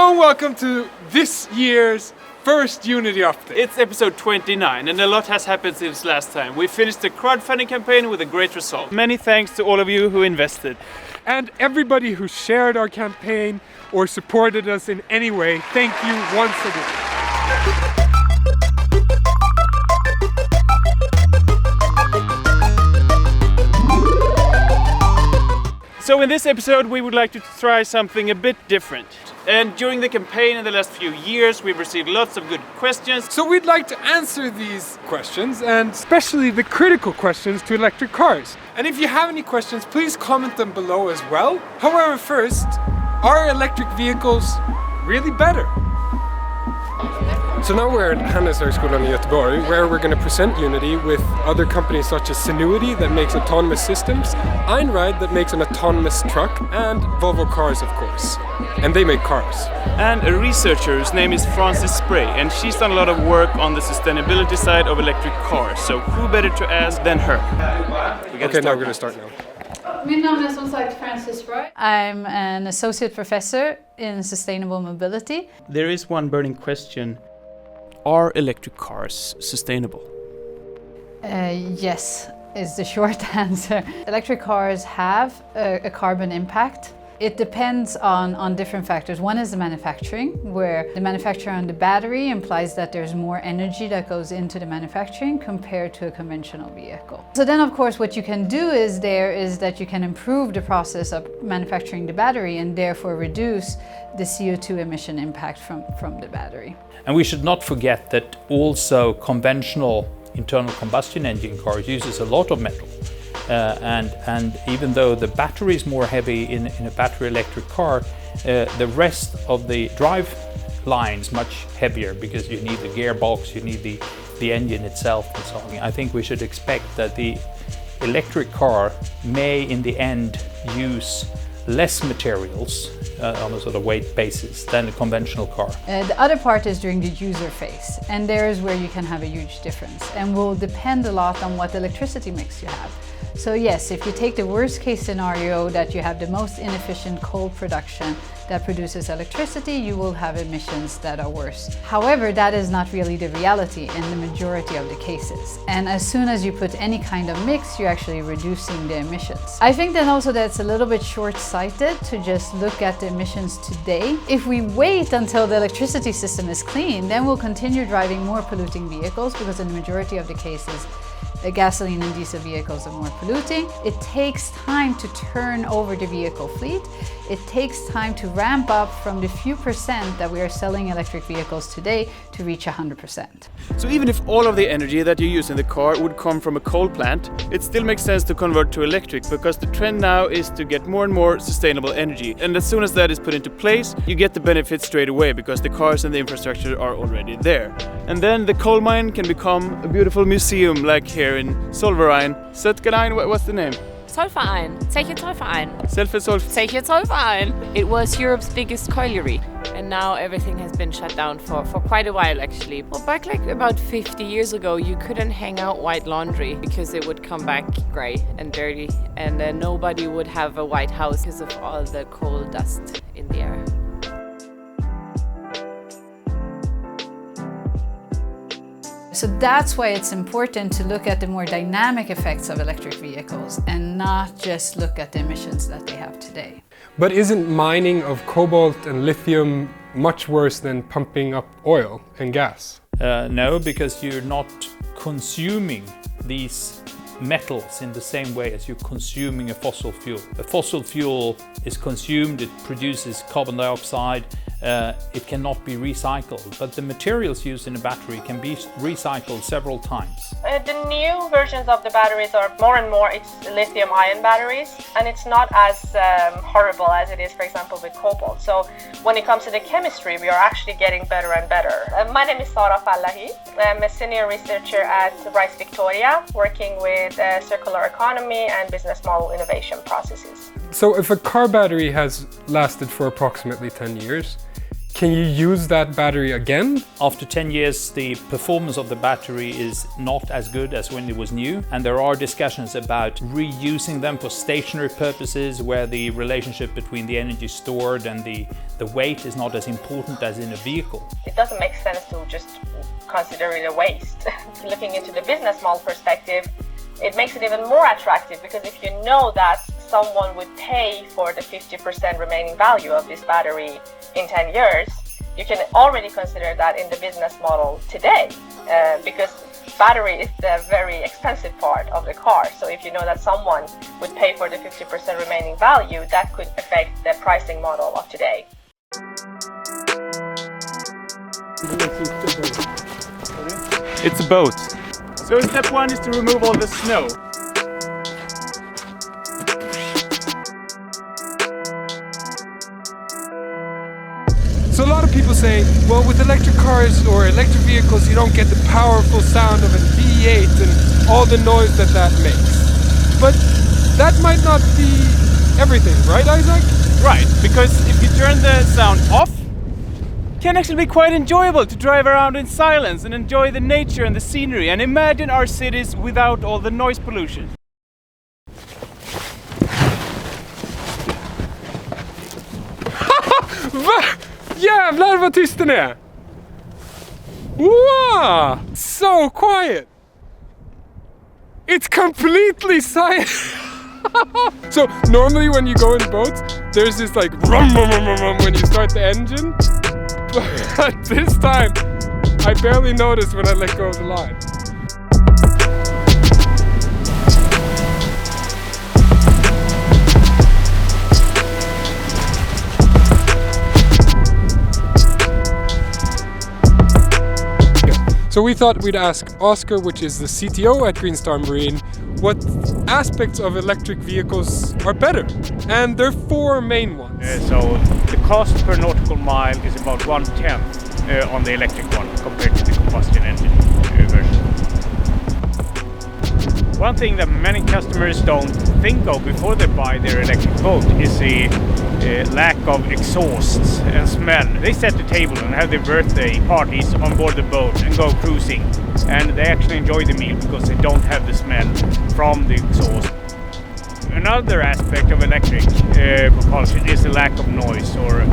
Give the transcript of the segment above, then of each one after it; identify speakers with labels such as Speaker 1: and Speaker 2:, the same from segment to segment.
Speaker 1: Hello and welcome to this year's first Unity update.
Speaker 2: It's episode 29 and a lot has happened since last time. We finished the crowdfunding campaign with a great result. Many thanks to all of you who invested.
Speaker 1: And everybody who shared our campaign or supported us in any way, thank you once again.
Speaker 2: So in this episode we would like to try something a bit different. And during the campaign in the last few years we've received lots of good questions.
Speaker 1: So we'd like to answer these questions, and especially the critical questions to electric cars. And if you have any questions, please comment them below as well. However, first, are electric vehicles really better? So now we're at Handelshögskolan in Gothenburg, where we're going to present Unity with other companies such as Zenuity that makes autonomous systems, Einride that makes an autonomous truck, and Volvo Cars, of course. And they make cars.
Speaker 2: And a researcher whose name is Frances Sprei, and she's done a lot of work on the sustainability side of electric cars. So who better to ask than her?
Speaker 1: Okay, now we're going to start now.
Speaker 3: Min namn är som sagt Frances Sprei. I'm an associate professor in sustainable mobility.
Speaker 2: There is one burning question. Are electric cars sustainable?
Speaker 3: Yes, is the short answer. Electric cars have a carbon impact. It depends on different factors. One is the manufacturing, where the manufacture on the battery implies that there's more energy that goes into the manufacturing compared to a conventional vehicle. So then of course what you can do is that you can improve the process of manufacturing the battery and therefore reduce the CO2 emission impact from the battery.
Speaker 4: And we should not forget that also conventional internal combustion engine cars uses a lot of metal. And even though the battery is more heavy in a battery electric car, the rest of the drive line is much heavier because you need the gearbox, you need the engine itself and so on. I think we should expect that the electric car may in the end use less materials on a sort of weight basis than a conventional car.
Speaker 3: The other part is during the user phase, and there is where you can have a huge difference and will depend a lot on what electricity mix you have. So yes, if you take the worst case scenario that you have the most inefficient coal production that produces electricity, you will have emissions that are worse. However, that is not really the reality in the majority of the cases. And as soon as you put any kind of mix, you're actually reducing the emissions. I think then also that's a little bit short-sighted to just look at the emissions today. If we wait until the electricity system is clean, then we'll continue driving more polluting vehicles because in the majority of the cases, gasoline and diesel vehicles are more polluting. It takes time to turn over the vehicle fleet. It takes time to ramp up from the few percent that we are selling electric vehicles today to reach 100%.
Speaker 2: So even if all of the energy that you use in the car would come from a coal plant, it still makes sense to convert to electric because the trend now is to get more and more sustainable energy. And as soon as that is put into place, you get the benefits straight away because the cars and the infrastructure are already there. And then the coal mine can become a beautiful museum like here in Solverein. Sötgerein, what's the name?
Speaker 5: Zollverein. Zenuity.
Speaker 2: Self-solve.
Speaker 5: Zollverein. It was Europe's biggest colliery, and now everything has been shut down for quite a while actually. Well, back like about 50 years ago, you couldn't hang out white laundry because it would come back grey and dirty, and nobody would have a white house because of all the coal dust in the air.
Speaker 3: So that's why it's important to look at the more dynamic effects of electric vehicles and not just look at the emissions that they have today.
Speaker 1: But isn't mining of cobalt and lithium much worse than pumping up oil and gas?
Speaker 4: No, because you're not consuming these metals in the same way as you're consuming a fossil fuel. A fossil fuel is consumed, it produces carbon dioxide, it cannot be recycled, but the materials used in a battery can be recycled several times.
Speaker 6: The new versions of the batteries are more and more it's lithium-ion batteries, and it's not as horrible as it is, for example, with cobalt. So when it comes to the chemistry, we are actually getting better and better. My name is Sara Fallahi. I'm a senior researcher at Rice Victoria, working with circular economy and business model innovation processes.
Speaker 1: So if a car battery has lasted for approximately 10 years, can you use that battery again?
Speaker 4: After 10 years, the performance of the battery is not as good as when it was new, and there are discussions about reusing them for stationary purposes where the relationship between the energy stored and the weight is not as important as in a vehicle.
Speaker 6: It doesn't make sense to just consider it a waste. Looking into the business model perspective, it makes it even more attractive, because if you know that someone would pay for the 50% remaining value of this battery in 10 years, you can already consider that in the business model today, because battery is the very expensive part of the car. So if you know that someone would pay for the 50% remaining value, that could affect the pricing model of today.
Speaker 2: It's a boat. So step one is to remove all the snow.
Speaker 1: So a lot of people say, well, with electric cars or electric vehicles, you don't get the powerful sound of a V8 and all the noise that makes. But that might not be everything, right, Isaac?
Speaker 2: Right, because if you turn the sound off, it can actually be quite enjoyable to drive around in silence and enjoy the nature and the scenery, and imagine our cities without all the noise pollution.
Speaker 1: Jävlar vad tyst den är! Wow! So quiet! It's completely silent! So normally when you go in boats, there's this like rum rum rum rum rum when you start the engine. But this time, I barely noticed when I let go of the line. So we thought we'd ask Oscar, which is the CTO at Green Star Marine, what aspects of electric vehicles are better. And there are four main ones.
Speaker 7: So the cost per nautical mile is about 1/10 on the electric one compared to the combustion engine version. One thing that many customers don't think of before they buy their electric boat is the lack of exhausts and smell. They set the table and have their birthday parties on board the boat and go cruising, and they actually enjoy the meal because they don't have the smell from the exhaust. Another aspect of electric propulsion is the lack of noise, or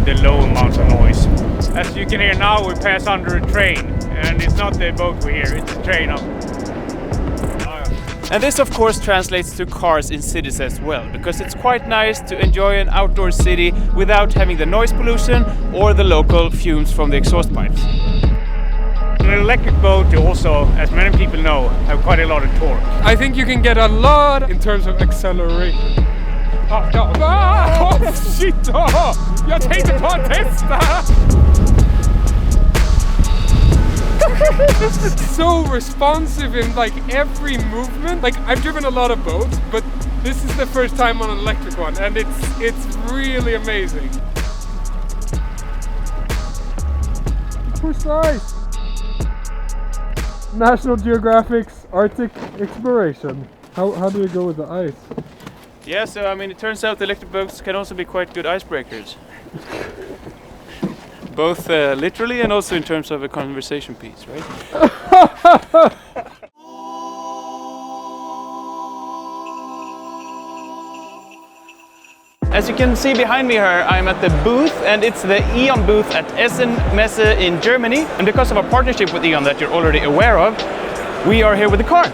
Speaker 7: the low amount of noise. As you can hear now, we pass under a train, and it's not the boat we hear, it's a train up.
Speaker 2: And this of course translates to cars in cities as well, because it's quite nice to enjoy an outdoor city without having the noise pollution or the local fumes from the exhaust pipes.
Speaker 7: An electric boat also, as many people know, have quite a lot of torque.
Speaker 1: I think you can get a lot in terms of acceleration. Shit! Jag tänkte ta en testa! So responsive in like every movement. Like I've driven a lot of boats, but this is the first time on an electric one, and it's really amazing. Precise. National Geographic's Arctic exploration. How do you go with the ice?
Speaker 2: Yeah, so I mean, it turns out electric boats can also be quite good icebreakers. Both literally and also in terms of a conversation piece, right? As you can see behind me here, I'm at the booth, and it's the E.ON booth at Essen Messe in Germany. And because of our partnership with E.ON that you're already aware of, we are here with the car.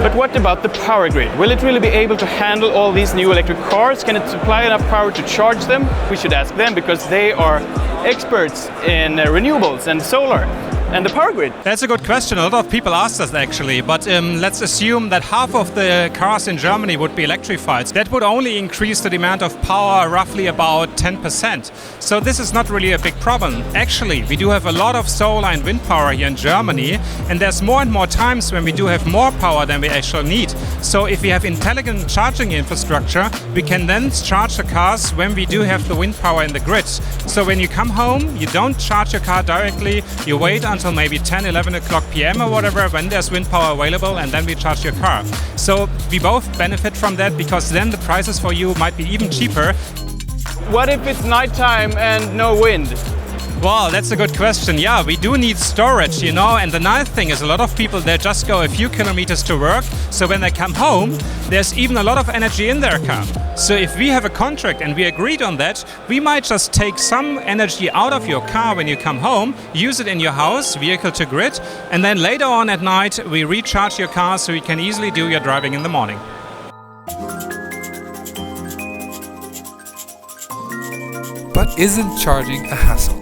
Speaker 2: But what about the power grid? Will it really be able to handle all these new electric cars? Can it supply enough power to charge them? We should ask them, because they are experts in renewables and solar. And the power grid?
Speaker 8: That's a good question. A lot of people asked us actually, but let's assume that half of the cars in Germany would be electrified. That would only increase the demand of power roughly about 10%. So this is not really a big problem. Actually, we do have a lot of solar and wind power here in Germany, and there's more and more times when we do have more power than we actually need. So if we have intelligent charging infrastructure, we can then charge the cars when we do have the wind power in the grid. So when you come home, you don't charge your car directly, you wait until maybe 10, 11 o'clock PM or whatever when there's wind power available, and then we charge your car. So we both benefit from that, because then the prices for you might be even cheaper.
Speaker 2: What if it's nighttime and no wind?
Speaker 8: Well, that's a good question. Yeah, we do need storage, you know, and the nice thing is a lot of people, they just go a few kilometers to work, so when they come home, there's even a lot of energy in their car. So if we have a contract and we agreed on that, we might just take some energy out of your car when you come home, use it in your house, vehicle to grid, and then later on at night we recharge your car so you can easily do your driving in the morning.
Speaker 1: But isn't charging a hassle?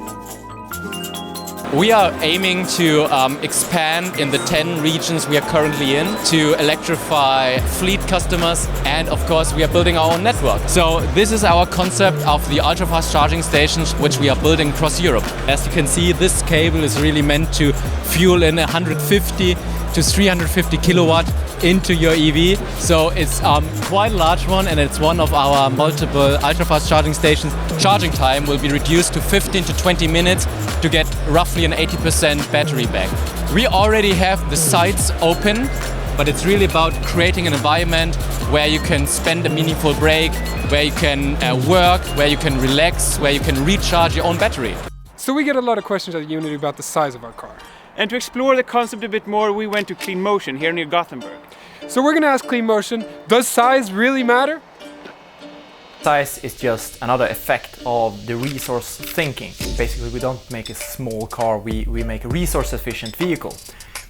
Speaker 9: We are aiming to expand in the 10 regions we are currently in to electrify fleet customers, and of course we are building our own network. So this is our concept of the ultra-fast charging stations which we are building across Europe. As you can see, this cable is really meant to fuel in 150 to 350 kilowatt into your EV. So it's quite a large one, and it's one of our multiple ultra-fast charging stations. Charging time will be reduced to 15 to 20 minutes to get roughly an 80% battery back. We already have the sites open, but it's really about creating an environment where you can spend a meaningful break, where you can work, where you can relax, where you can recharge your own battery.
Speaker 1: So we get a lot of questions at Uniti about the size of our car.
Speaker 2: And to explore the concept a bit more, we went to Clean Motion here near Gothenburg.
Speaker 1: So we're going to ask Clean Motion, does size really matter?
Speaker 10: Size is just another effect of the resource thinking. Basically, we don't make a small car, we make a resource-efficient vehicle.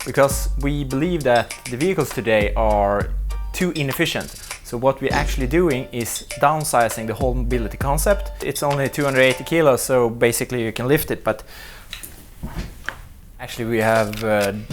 Speaker 10: Because we believe that the vehicles today are too inefficient. So what we're actually doing is downsizing the whole mobility concept. It's only 280 kilos, so basically you can lift it, but actually we have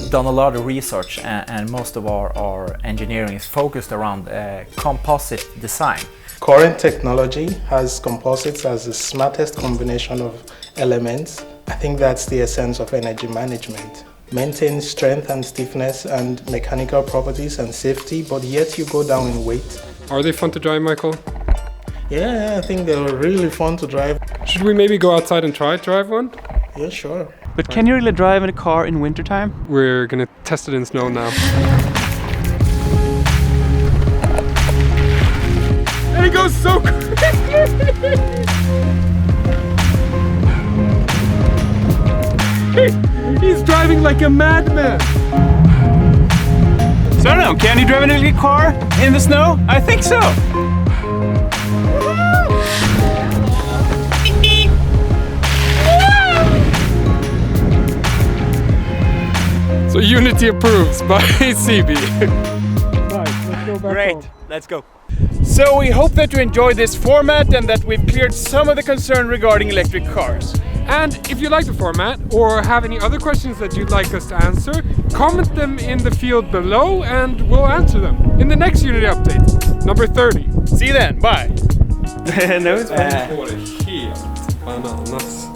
Speaker 10: done a lot of research, and most of our engineering is focused around composite design.
Speaker 11: Current technology has composites as the smartest combination of elements. I think that's the essence of energy management. Maintain strength and stiffness and mechanical properties and safety, but yet you go down in weight.
Speaker 1: Are they fun to drive, Michael?
Speaker 11: Yeah, I think they're really fun to drive.
Speaker 1: Should we maybe go outside and try to drive one?
Speaker 11: Yeah, sure.
Speaker 2: But can you really drive in a car in wintertime?
Speaker 1: We're gonna test it in snow now. And it goes so quick! He's driving like a madman!
Speaker 2: So I don't know, can you drive an electric car in the snow? I think so!
Speaker 1: So Uniti approves by CB. Nice, let's go back
Speaker 2: Great,
Speaker 1: home.
Speaker 2: let's go. So we hope that you enjoyed this format and that we've cleared some of the concern regarding electric cars.
Speaker 1: And if you like the format or have any other questions that you'd like us to answer, comment them in the field below and we'll answer them in the next Unity update, number 30.
Speaker 2: See you then, bye! No, it's fine.
Speaker 1: Helt bananas.